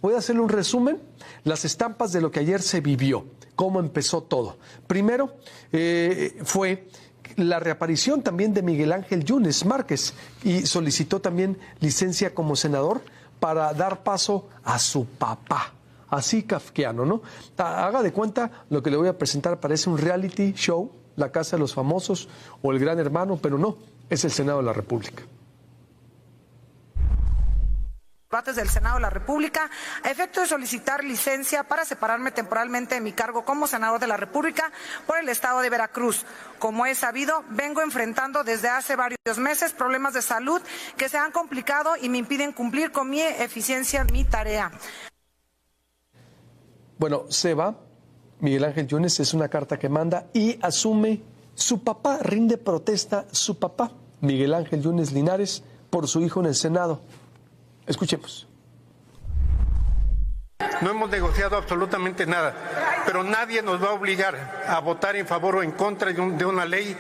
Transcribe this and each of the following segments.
Voy a hacerle un resumen, las estampas de lo que ayer se vivió, cómo empezó todo. Primero fue la reaparición también de Miguel Ángel Yunes Márquez y solicitó también licencia como senador para dar paso a su papá. Así kafkiano, ¿no? Haga de cuenta, lo que le voy a presentar parece un reality show, La Casa de los Famosos o El Gran Hermano, pero no, es el Senado de la República. Debates del Senado de la República, a efecto de solicitar licencia para separarme temporalmente de mi cargo como senador de la República por el estado de Veracruz. Como es sabido, vengo enfrentando desde hace varios meses problemas de salud que se han complicado y me impiden cumplir con mi eficiencia, mi tarea. Bueno, se va, Miguel Ángel Yunes, es una carta que manda y asume su papá, rinde protesta su papá, Miguel Ángel Yunes Linares, por su hijo en el Senado. Escuchemos. No hemos negociado absolutamente nada, pero nadie nos va a obligar a votar en favor o en contra de una ley,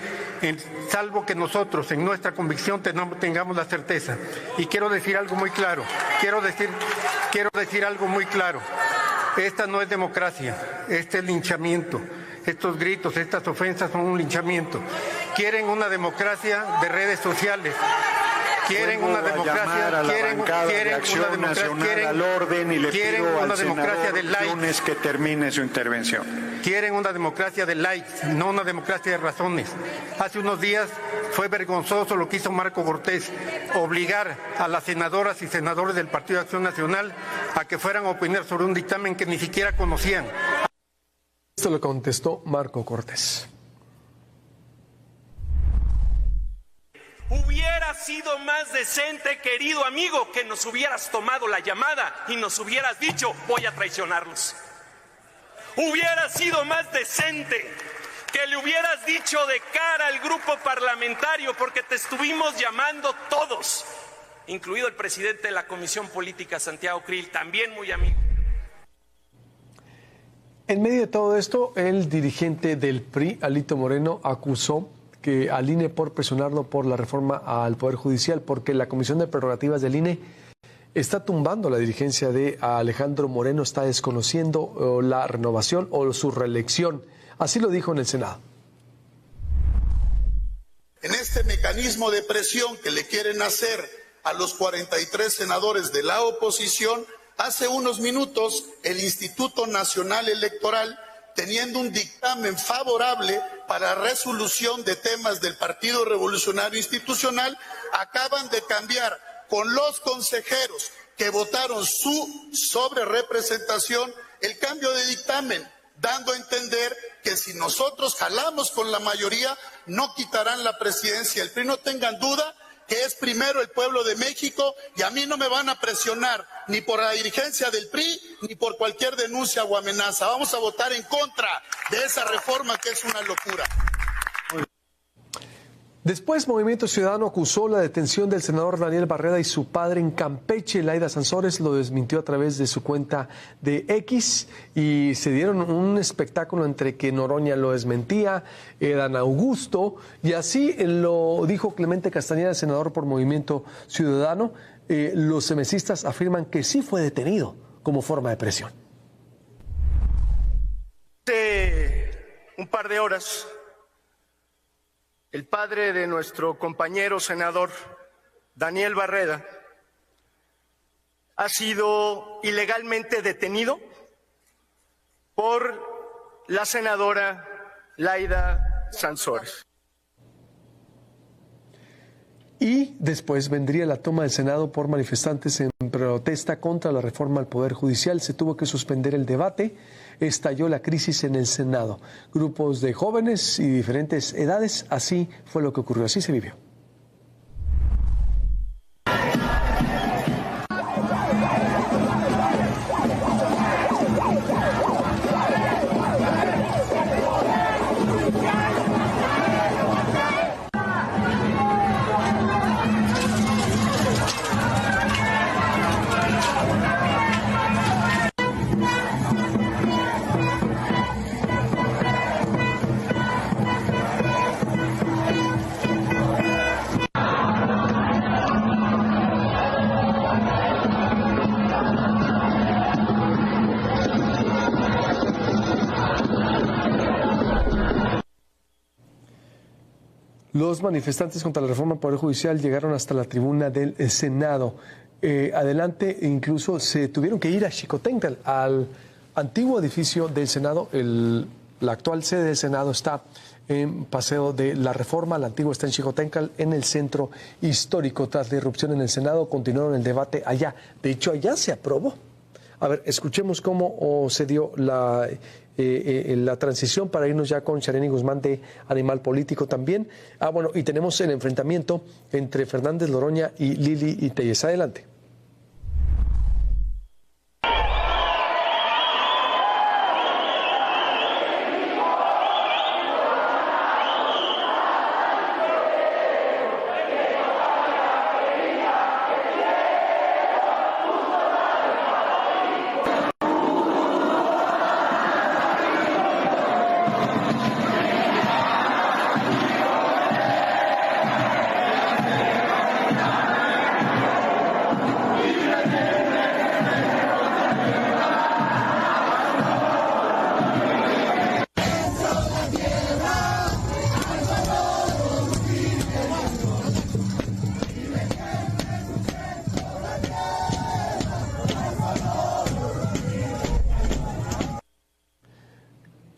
salvo que nosotros, en nuestra convicción, tengamos la certeza. Y quiero decir algo muy claro, quiero decir algo muy claro. Esta no es democracia, este es linchamiento. Estos gritos, estas ofensas son un linchamiento. Quieren una democracia de redes sociales. Quieren una democracia, quieren al orden y le pido al democracia de likes. Yunes que termine su intervención. Quieren una democracia de likes, no una democracia de razones. Hace unos días fue vergonzoso lo que hizo Marco Cortés, obligar a las senadoras y senadores del Partido de Acción Nacional a que fueran a opinar sobre un dictamen que ni siquiera conocían. Esto lo contestó Marco Cortés. Hubiera sido más decente, querido amigo, que nos hubieras tomado la llamada y nos hubieras dicho, voy a traicionarlos. Hubiera sido más decente que le hubieras dicho de cara al grupo parlamentario, porque te estuvimos llamando todos, incluido el presidente de la Comisión Política, Santiago Krill, también muy amigo. En medio de todo esto, el dirigente del PRI, Alito Moreno, acusó que al INE por presionarlo por la reforma al Poder Judicial, porque la Comisión de Prerrogativas del INE está tumbando la dirigencia de Alejandro Moreno, está desconociendo la renovación o su reelección. Así lo dijo en el Senado. En este mecanismo de presión que le quieren hacer a los 43 senadores de la oposición, hace unos minutos el Instituto Nacional Electoral, teniendo un dictamen favorable para resolución de temas del Partido Revolucionario Institucional, acaban de cambiar con los consejeros que votaron su sobrerepresentación el cambio de dictamen, dando a entender que si nosotros jalamos con la mayoría, no quitarán la presidencia. El PRI, no tengan duda que es primero el pueblo de México, y a mí no me van a presionar ni por la dirigencia del PRI ni por cualquier denuncia o amenaza. Vamos a votar en contra de esa reforma que es una locura. Después, Movimiento Ciudadano acusó la detención del senador Daniel Barreda y su padre en Campeche. Laida Sansores lo desmintió a través de su cuenta de X y se dieron un espectáculo entre que Noroña lo desmentía, Dan Augusto, y así lo dijo Clemente Castañeda, senador por Movimiento Ciudadano. Los semesistas afirman que sí fue detenido como forma de presión. Hace un par de horas, el padre de nuestro compañero senador Daniel Barreda ha sido ilegalmente detenido por la senadora Laida Sansores. Y después vendría la toma del Senado por manifestantes en protesta contra la reforma al Poder Judicial. Se tuvo que suspender el debate. Estalló la crisis en el Senado. Grupos de jóvenes y diferentes edades, así fue lo que ocurrió, así se vivió. Los manifestantes contra la reforma al Poder Judicial llegaron hasta la tribuna del Senado. Adelante, incluso se tuvieron que ir a Xicoténcatl, al antiguo edificio del Senado. La actual sede del Senado está en Paseo de la Reforma, la antigua está en Xicoténcatl, en el centro histórico. Tras la irrupción en el Senado, continuaron el debate allá. De hecho, allá se aprobó. A ver, escuchemos cómo se dio la transición para irnos ya con Shareni Guzmán de Animal Político también. Bueno, y tenemos el enfrentamiento entre Fernández Noroña y Lili Téllez. Adelante.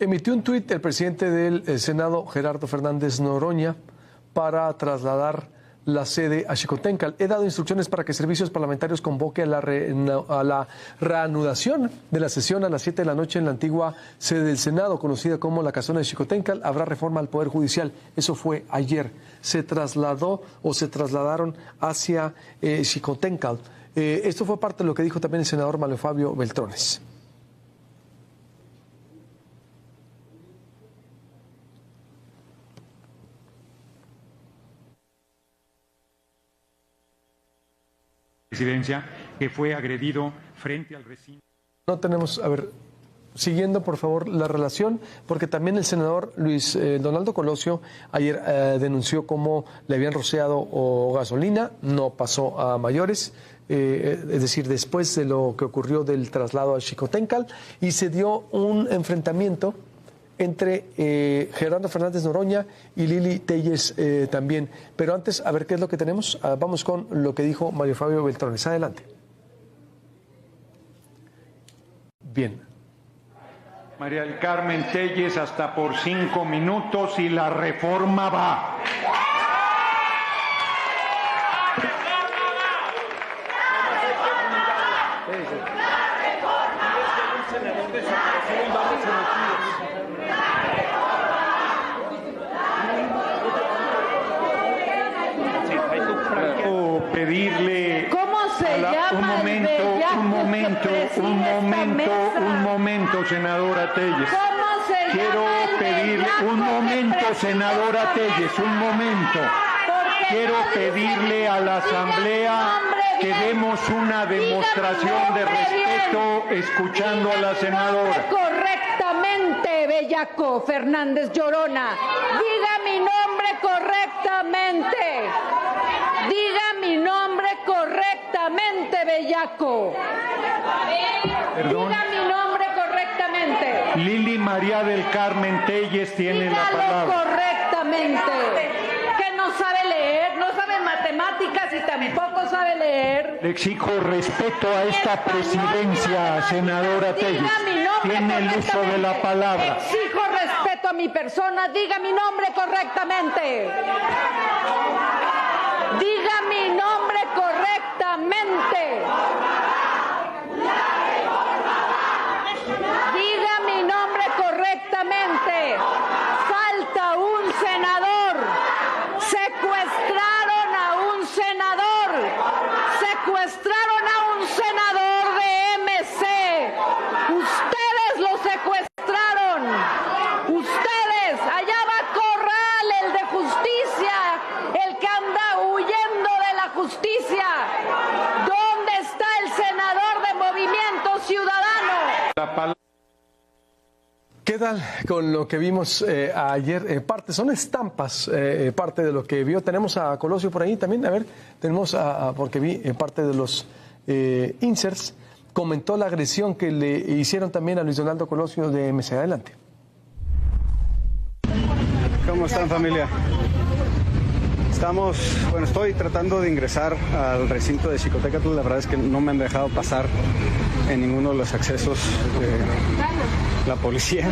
Emitió un tuit el presidente del Senado, Gerardo Fernández Noroña, para trasladar la sede a Xicoténcatl. He dado instrucciones para que Servicios Parlamentarios convoque a la reanudación de la sesión a las 7 de la noche en la antigua sede del Senado, conocida como la Casona de Xicoténcatl. Habrá reforma al Poder Judicial. Eso fue ayer. Se trasladaron hacia Xicoténcatl. Esto fue parte de lo que dijo también el senador Mario Fabio Beltrones. Presidencia, que fue agredido frente al recinto. No tenemos, a ver, siguiendo por favor la relación, porque también el senador Luis Donaldo Colosio ayer denunció cómo le habían rociado gasolina, no pasó a mayores, es decir, después de lo que ocurrió del traslado a Xicoténcatl, y se dio un enfrentamiento entre Gerardo Fernández Noroña y Lili Téllez también. Pero antes, a ver qué es lo que tenemos. Vamos con lo que dijo Mario Fabio Beltrones. Adelante. Bien. María del Carmen Téllez, hasta por 5 minutos y la reforma va. Pedirle ¿Cómo se llama un momento, senadora Téllez. ¿Cómo se Quiero llama pedirle un momento, senadora Téllez, un momento. Quiero pedirle a la Asamblea que demos una demostración de respeto escuchando a la senadora. Correctamente, bellaco Fernández Llorona. Diga mi nombre correctamente. Diga mi nombre correctamente, bellaco. Perdón. Diga mi nombre correctamente. Lili María del Carmen Téllez tiene la palabra. Correctamente. Que no sabe leer, no sabe matemáticas y tampoco sabe leer. Le exijo respeto a esta presidencia, senadora Téllez. Tiene el uso de la palabra. Exijo respeto a mi persona. Diga mi nombre correctamente. Diga mi nombre correctamente. Diga mi nombre correctamente. Falta un senador. Secuestraron a un senador. Secuestraron a un senador de MC. Ustedes lo secuestraron. Ustedes. Allá va Corral, el de justicia. El que anda huyendo de la justicia. ¿Dónde está el senador de Movimiento Ciudadano? ¿Qué tal con lo que vimos ayer? Son estampas, parte de lo que vio. Tenemos a Colosio por ahí también. A ver, tenemos porque vi parte de los inserts. Comentó la agresión que le hicieron también a Luis Donaldo Colosio de MC. Adelante. ¿Cómo están, familia? Estoy tratando de ingresar al recinto de Xicoténcatl. La verdad es que no me han dejado pasar en ninguno de los accesos de la policía.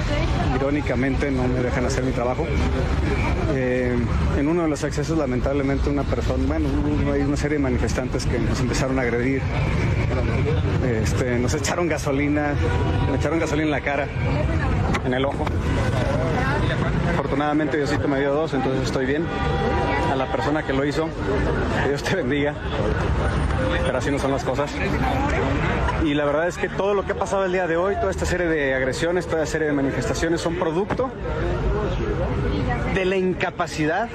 Irónicamente no me dejan hacer mi trabajo. En uno de los accesos, lamentablemente, hay una serie de manifestantes que nos empezaron a agredir. Nos echaron gasolina, en la cara, en el ojo. Afortunadamente Diosito me dio 2, entonces estoy bien. A la persona que lo hizo, que Dios te bendiga, pero así no son las cosas. Y la verdad es que todo lo que ha pasado el día de hoy, toda esta serie de agresiones, toda esta serie de manifestaciones son producto de la incapacidad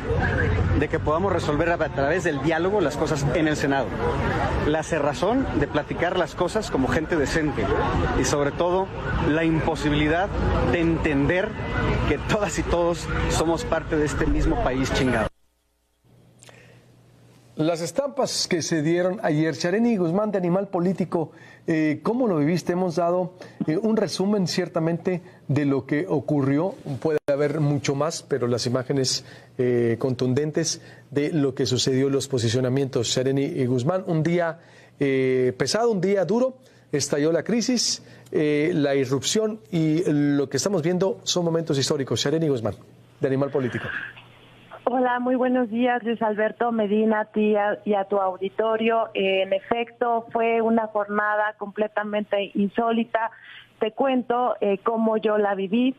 de que podamos resolver a través del diálogo las cosas en el Senado. La cerrazón de platicar las cosas como gente decente y sobre todo la imposibilidad de entender que todas y todos somos parte de este mismo país chingado. Las estampas que se dieron ayer, Txareni Guzmán, de Animal Político, ¿cómo lo viviste? Hemos dado un resumen ciertamente de lo que ocurrió. Puede haber mucho más, pero las imágenes contundentes de lo que sucedió, los posicionamientos. Txareni Guzmán, un día pesado, un día duro, estalló la crisis, la irrupción y lo que estamos viendo son momentos históricos. Txareni Guzmán, de Animal Político. Hola, muy buenos días, Luis Alberto Medina, a ti y a tu auditorio. En efecto, fue una jornada completamente insólita. Te cuento cómo yo la viví.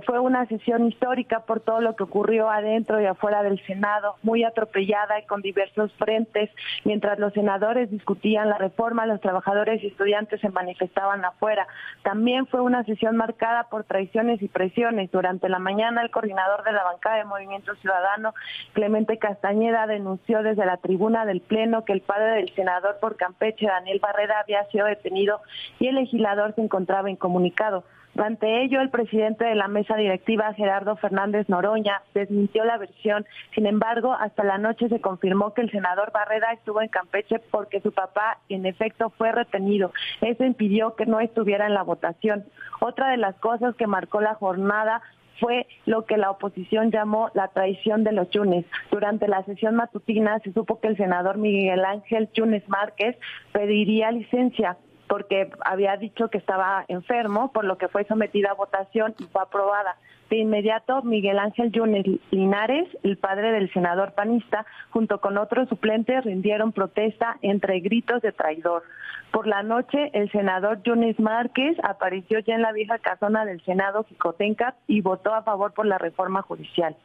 Fue una sesión histórica por todo lo que ocurrió adentro y afuera del Senado, muy atropellada y con diversos frentes. Mientras los senadores discutían la reforma, los trabajadores y estudiantes se manifestaban afuera. También fue una sesión marcada por traiciones y presiones. Durante la mañana, el coordinador de la bancada de Movimiento Ciudadano, Clemente Castañeda, denunció desde la tribuna del Pleno que el padre del senador por Campeche, Daniel Barreda, había sido detenido y el legislador se encontraba incomunicado. Ante ello, el presidente de la mesa directiva, Gerardo Fernández Noroña, desmintió la versión. Sin embargo, hasta la noche se confirmó que el senador Barreda estuvo en Campeche porque su papá, en efecto, fue retenido. Eso impidió que no estuviera en la votación. Otra de las cosas que marcó la jornada fue lo que la oposición llamó la traición de los Yunes. Durante la sesión matutina se supo que el senador Miguel Ángel Yunes Márquez pediría licencia porque había dicho que estaba enfermo, por lo que fue sometida a votación y fue aprobada. De inmediato, Miguel Ángel Yunes Linares, el padre del senador panista, junto con otros suplentes, rindieron protesta entre gritos de traidor. Por la noche, el senador Yunes Márquez apareció ya en la vieja casona del Senado Xicoténcatl y votó a favor por la reforma judicial.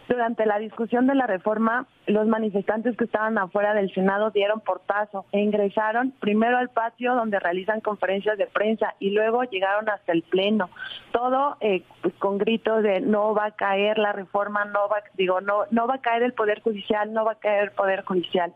Durante la discusión de la reforma, los manifestantes que estaban afuera del Senado dieron portazo e ingresaron primero al patio donde realizan conferencias de prensa y luego llegaron hasta el Pleno. Todo pues, con gritos de no va a caer la reforma, no va a caer el Poder Judicial, no va a caer el Poder Judicial.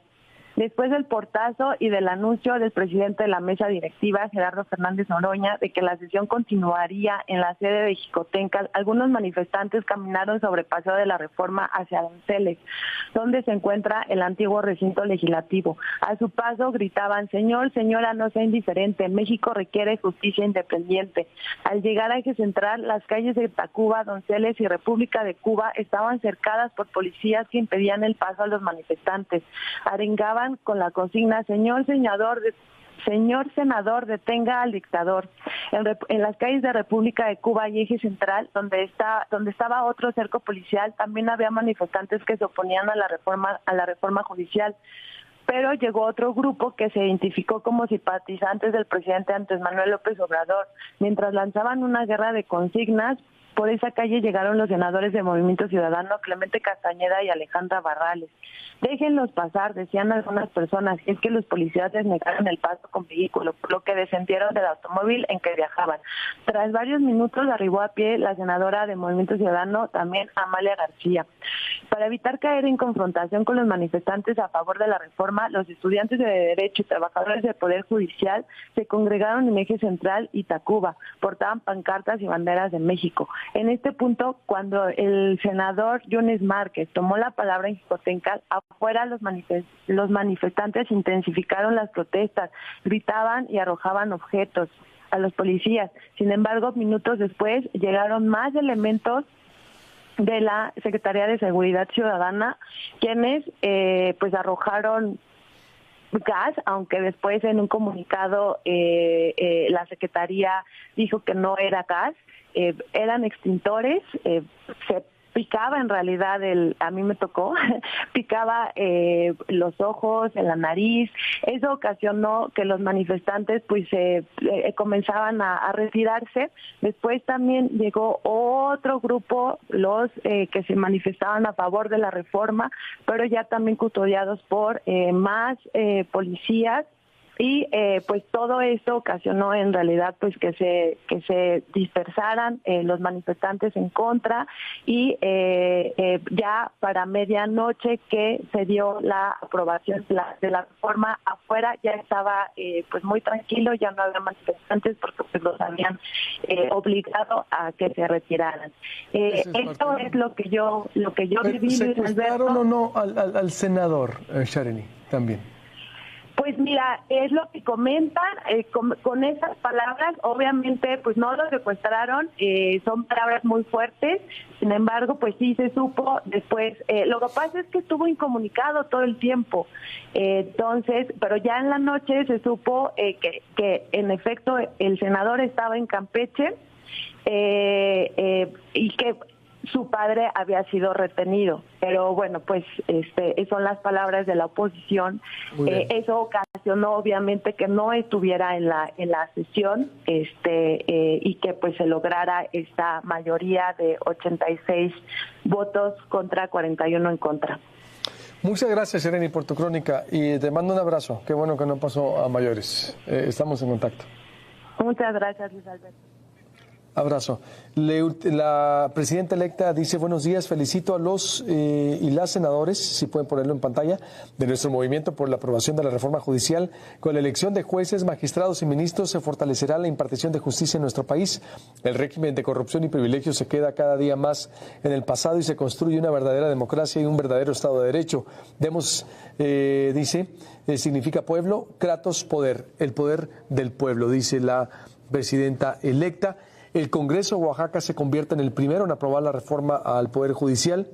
Después del portazo y del anuncio del presidente de la mesa directiva, Gerardo Fernández Noroña, de que la sesión continuaría en la sede de Xicoténcatl, algunos manifestantes caminaron sobre el Paseo de la Reforma hacia Donceles, donde se encuentra el antiguo recinto legislativo. A su paso gritaban: señor, señora, no sea indiferente, México requiere justicia independiente. Al llegar a Eje Central, las calles de Tacuba, Donceles y República de Cuba estaban cercadas por policías que impedían el paso a los manifestantes. Arengaban con la consigna: señor senador, detenga al dictador. En las calles de República de Cuba y Eje Central, donde estaba otro cerco policial, también había manifestantes que se oponían a la reforma judicial. Pero llegó otro grupo que se identificó como simpatizantes del presidente Andrés Manuel López Obrador. Mientras lanzaban una guerra de consignas, por esa calle llegaron los senadores de Movimiento Ciudadano, Clemente Castañeda y Alejandra Barrales. Déjenlos pasar, decían algunas personas, y es que los policías les negaron el paso con vehículo, por lo que descendieron del automóvil en que viajaban. Tras varios minutos arribó a pie la senadora de Movimiento Ciudadano, también Amalia García. Para evitar caer en confrontación con los manifestantes a favor de la reforma, los estudiantes de Derecho y trabajadores del Poder Judicial se congregaron en Eje Central y Tacuba, portaban pancartas y banderas de México. En este punto, cuando el senador Yunes Márquez tomó la palabra en Xicoténcatl, afuera los manifestantes intensificaron las protestas, gritaban y arrojaban objetos a los policías. Sin embargo, minutos después llegaron más elementos de la Secretaría de Seguridad Ciudadana, quienes pues arrojaron gas, aunque después en un comunicado la Secretaría dijo que no era gas, eran extintores, se picaba en realidad, a mí me tocó, picaba los ojos, en la nariz. Eso ocasionó que los manifestantes pues comenzaban a retirarse. Después también llegó otro grupo, los que se manifestaban a favor de la reforma, pero ya también custodiados por más policías. Y pues todo esto ocasionó en realidad pues que se dispersaran los manifestantes en contra, y ya para medianoche que se dio la aprobación de la reforma, afuera ya estaba pues muy tranquilo, ya no había manifestantes porque pues los habían obligado a que se retiraran. Esto es lo que yo viví. ¿Secuestraron o no al senador Shareni también? Pues mira, es lo que comentan, con esas palabras, obviamente pues no lo secuestraron, son palabras muy fuertes, sin embargo pues sí se supo después, lo que pasa es que estuvo incomunicado todo el tiempo, entonces, pero ya en la noche se supo que en efecto el senador estaba en Campeche y que su padre había sido retenido, pero bueno, pues son las palabras de la oposición. Eso ocasionó obviamente que no estuviera en la sesión, y que pues se lograra esta mayoría de 86 votos contra 41 en contra. Muchas gracias, Shareni, por tu crónica, y te mando un abrazo. Qué bueno que no pasó a mayores. Estamos en contacto. Muchas gracias, Luis Alberto. Abrazo. La presidenta electa dice: buenos días, felicito a los y las senadores, si pueden ponerlo en pantalla, de nuestro movimiento por la aprobación de la reforma judicial. Con la elección de jueces, magistrados y ministros se fortalecerá la impartición de justicia en nuestro país. El régimen de corrupción y privilegios se queda cada día más en el pasado y se construye una verdadera democracia y un verdadero Estado de Derecho. Demos, dice, significa pueblo, kratos, poder, el poder del pueblo, dice la presidenta electa. El Congreso de Oaxaca se convierte en el primero en aprobar la reforma al Poder Judicial.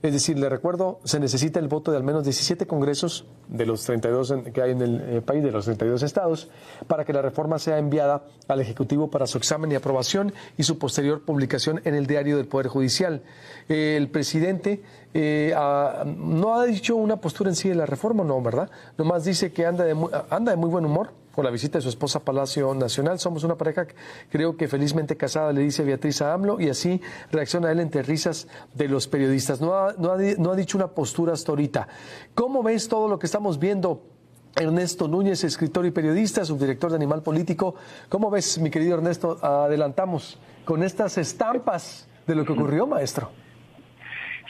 Es decir, le recuerdo, se necesita el voto de al menos 17 congresos de los 32 que hay en el país, de los 32 estados, para que la reforma sea enviada al Ejecutivo para su examen y aprobación y su posterior publicación en el Diario del Poder Judicial. El presidente no ha dicho una postura en sí de la reforma, no, ¿verdad? Nomás dice que anda de muy buen humor por la visita de su esposa a Palacio Nacional. Somos una pareja, creo que felizmente casada, le dice Beatriz a AMLO, y así reacciona él entre risas de los periodistas. No ha dicho una postura hasta ahorita. ¿Cómo ves todo lo que estamos viendo? Ernesto Núñez, escritor y periodista, subdirector de Animal Político. ¿Cómo ves, mi querido Ernesto? Adelantamos con estas estampas de lo que ocurrió, maestro.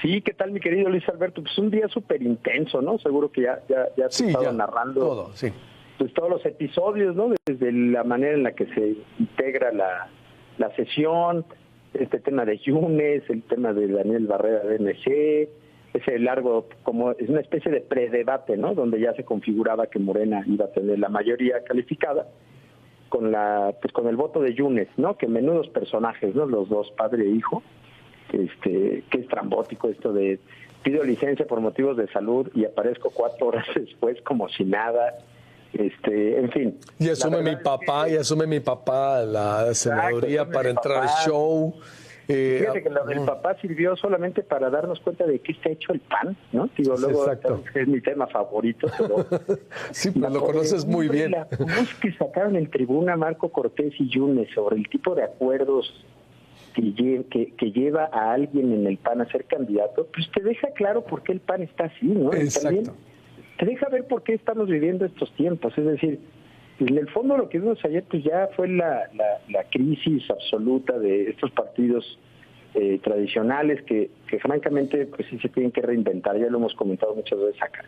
Sí, ¿qué tal, mi querido Luis Alberto? Pues un día súper intenso, ¿no? Seguro que ya te he estado narrando todo, sí. Pues todos los episodios, ¿no? Desde la manera en la que se integra la sesión, este tema de Yunes, el tema de Daniel Barrera de MC, ese largo, como es una especie de predebate, ¿no? Donde ya se configuraba que Morena iba a tener la mayoría calificada con el voto de Yunes, ¿no? Que menudos personajes, ¿no? Los dos, padre e hijo. Que es trambótico esto de pido licencia por motivos de salud y aparezco 4 horas después como si nada. En fin. Y asume mi papá la senaduría para entrar al show. Fíjate que lo del papá sirvió solamente para darnos cuenta de qué está hecho el PAN, ¿no? Digo, luego es mi tema favorito, pero sí, pues lo conoces muy bien. La que sacaron en tribuna Marco Cortés y Yunes sobre el tipo de acuerdos que lleva a alguien en el PAN a ser candidato, pues te deja claro por qué el PAN está así, ¿no? Exacto. También te deja ver por qué estamos viviendo estos tiempos. Es decir, en el fondo lo que vimos ayer pues ya fue la crisis absoluta de estos partidos tradicionales que francamente pues sí se tienen que reinventar, ya lo hemos comentado muchas veces acá.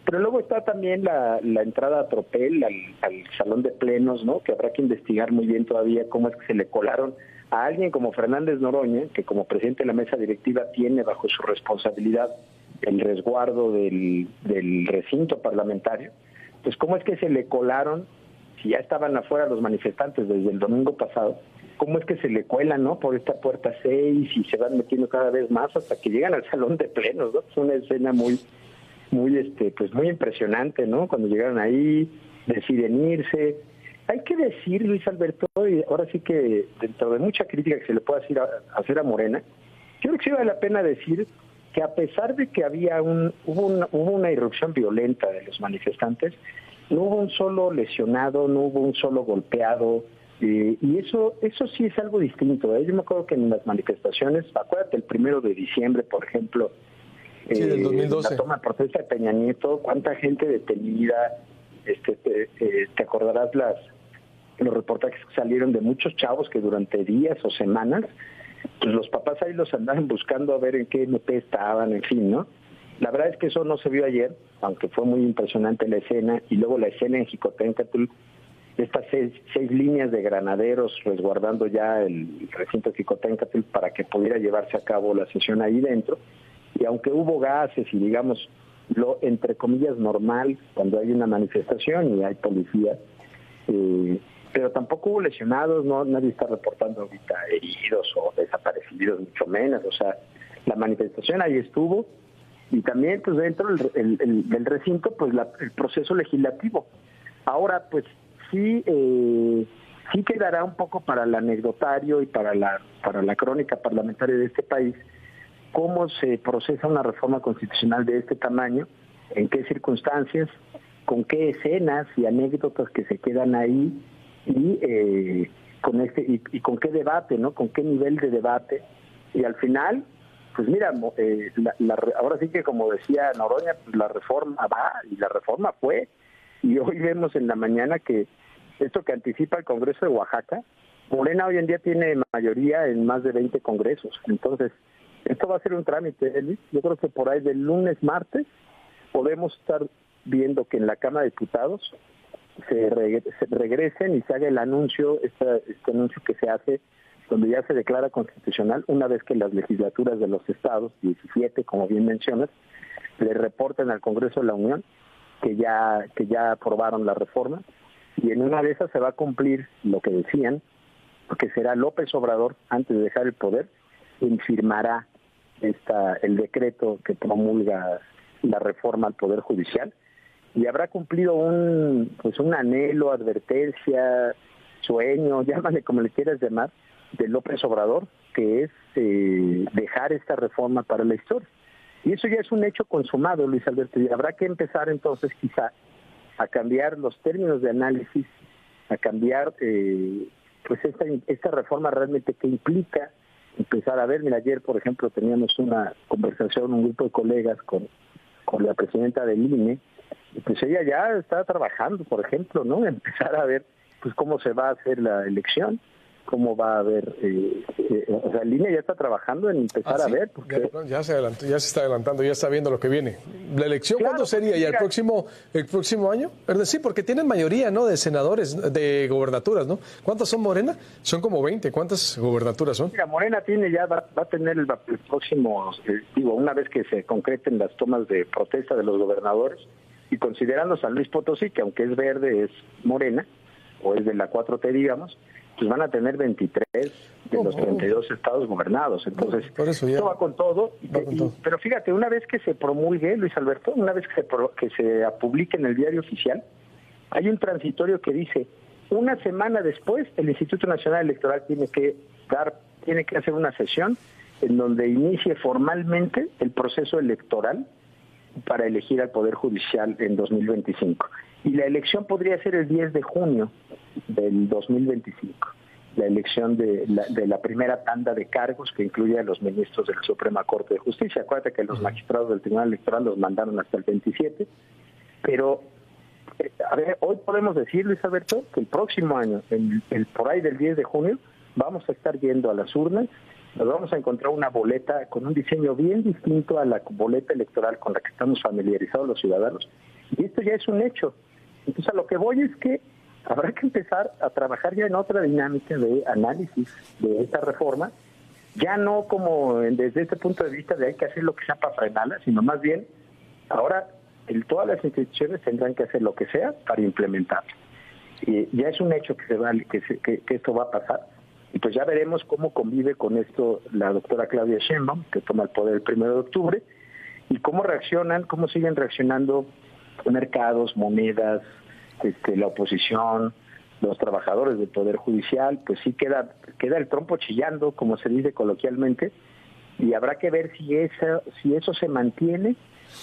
Pero luego está también la entrada a tropel al salón de plenos, ¿no? Que habrá que investigar muy bien todavía cómo es que se le colaron a alguien como Fernández Noroña, que como presidente de la mesa directiva tiene bajo su responsabilidad el resguardo del recinto parlamentario. Pues cómo es que se le colaron, si ya estaban afuera los manifestantes desde el domingo pasado, cómo es que se le cuelan, ¿no? Por esta puerta 6 y se van metiendo cada vez más hasta que llegan al salón de plenos, ¿no? Es una escena muy impresionante, ¿no? Cuando llegaron ahí, deciden irse. Hay que decir, Luis Alberto, y ahora sí que dentro de mucha crítica que se le puede hacer a Morena, yo creo que sí vale la pena decir que a pesar de que hubo una irrupción violenta de los manifestantes, no hubo un solo lesionado, no hubo un solo golpeado, y eso sí es algo distinto. Yo me acuerdo que en las manifestaciones, acuérdate, el 1 de diciembre, por ejemplo, del 2012. la toma de protesta de Peña Nieto, cuánta gente detenida, te acordarás los reportajes que salieron de muchos chavos que durante días o semanas, pues los papás ahí los andaban buscando a ver en qué MP estaban, en fin, ¿no? La verdad es que eso no se vio ayer, aunque fue muy impresionante la escena, y luego la escena en Jicotencatl, estas seis líneas de granaderos resguardando ya el recinto de Jicotencatl para que pudiera llevarse a cabo la sesión ahí dentro, y aunque hubo gases y digamos lo entre comillas normal cuando hay una manifestación y hay policía, pero tampoco hubo lesionados, nadie está reportando ahorita heridos o desaparecidos, mucho menos. O sea, la manifestación ahí estuvo, y también pues dentro del recinto pues el proceso legislativo. Ahora pues sí quedará un poco para el anecdotario y para la crónica parlamentaria de este país cómo se procesa una reforma constitucional de este tamaño, en qué circunstancias, con qué escenas y anécdotas que se quedan ahí, y con qué debate, ¿no? Con qué nivel de debate. Y al final, pues mira, ahora sí que como decía Noroña, pues la reforma va, y la reforma fue, y hoy vemos en la mañana que esto que anticipa el Congreso de Oaxaca, Morena hoy en día tiene mayoría en más de 20 congresos. Entonces, esto va a ser un trámite, Luis. Yo creo que por ahí del lunes, martes, podemos estar viendo que en la Cámara de Diputados se regresen y se haga el anuncio, este anuncio que se hace donde ya se declara constitucional, una vez que las legislaturas de los estados, 17, como bien mencionas, le reporten al Congreso de la Unión que ya aprobaron la reforma, y en una de esas se va a cumplir lo que decían, que será López Obrador, antes de dejar el poder, quien firmará el decreto que promulga la reforma al Poder Judicial, y habrá cumplido un anhelo, advertencia, sueño, llámale como le quieras llamar, de López Obrador, que es dejar esta reforma para la historia. Y eso ya es un hecho consumado, Luis Alberto, y habrá que empezar entonces quizá a cambiar los términos de análisis, a cambiar pues esta reforma realmente que implica empezar a ver. Mira, ayer por ejemplo teníamos una conversación, un grupo de colegas con la presidenta del INE, y pues ella ya está trabajando, por ejemplo, ¿no? Empezar a ver pues cómo se va a hacer la elección, cómo va a haber, o sea, el INE ya está trabajando en empezar a ver. Porque... Ya se adelantó, ya se está adelantando, ya está viendo lo que viene. ¿La elección cuándo sería? ¿Ya el próximo año? Sí, porque tienen mayoría, ¿no? De senadores, de gobernaturas, ¿no? ¿Cuántas son Morena? Son como 20. ¿Cuántas gobernaturas son? Mira, Morena va a tener el próximo, una vez que se concreten las tomas de protesta de los gobernadores, y considerando San Luis Potosí, que aunque es verde, es Morena, o es de la 4T, digamos, pues van a tener 23 de los 32 estados gobernados. Entonces, esto va con todo. Pero fíjate, una vez que se promulgue, Luis Alberto, una vez que se publique en el diario oficial, hay un transitorio que dice, una semana después, el Instituto Nacional Electoral tiene que hacer una sesión en donde inicie formalmente el proceso electoral para elegir al Poder Judicial en 2025. Y la elección podría ser el 10 de junio del 2025, la elección de la primera tanda de cargos que incluye a los ministros de la Suprema Corte de Justicia. Acuérdate que los magistrados del Tribunal Electoral los mandaron hasta el 27, pero a ver, hoy podemos decir, Luis Alberto, que el próximo año, por ahí del 10 de junio, vamos a estar yendo a las urnas, nos vamos a encontrar una boleta con un diseño bien distinto a la boleta electoral con la que estamos familiarizados los ciudadanos, y esto ya es un hecho. Entonces a lo que voy es que habrá que empezar a trabajar ya en otra dinámica de análisis de esta reforma, ya no como desde este punto de vista de hay que hacer lo que sea para frenarla, sino más bien ahora todas las instituciones tendrán que hacer lo que sea para implementarla. Y ya es un hecho que esto va a pasar, Y pues ya veremos cómo convive con esto la doctora Claudia Sheinbaum, que toma el poder el 1 de octubre, y cómo siguen reaccionando mercados, monedas, la oposición, los trabajadores del Poder Judicial. Pues sí queda el trompo chillando, como se dice coloquialmente, y habrá que ver si eso se mantiene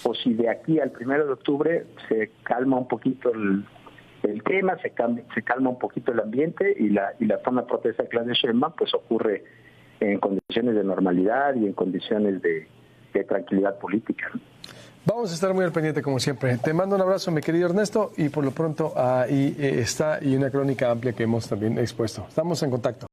o si de aquí al 1 de octubre se calma un poquito el tema, se calma un poquito el ambiente y la toma de protesta de Claudia Sheinbaum pues ocurre en condiciones de normalidad y en condiciones de tranquilidad política. Vamos a estar muy al pendiente como siempre. Te mando un abrazo, mi querido Ernesto, y por lo pronto ahí está y una crónica amplia que hemos también expuesto. Estamos en contacto.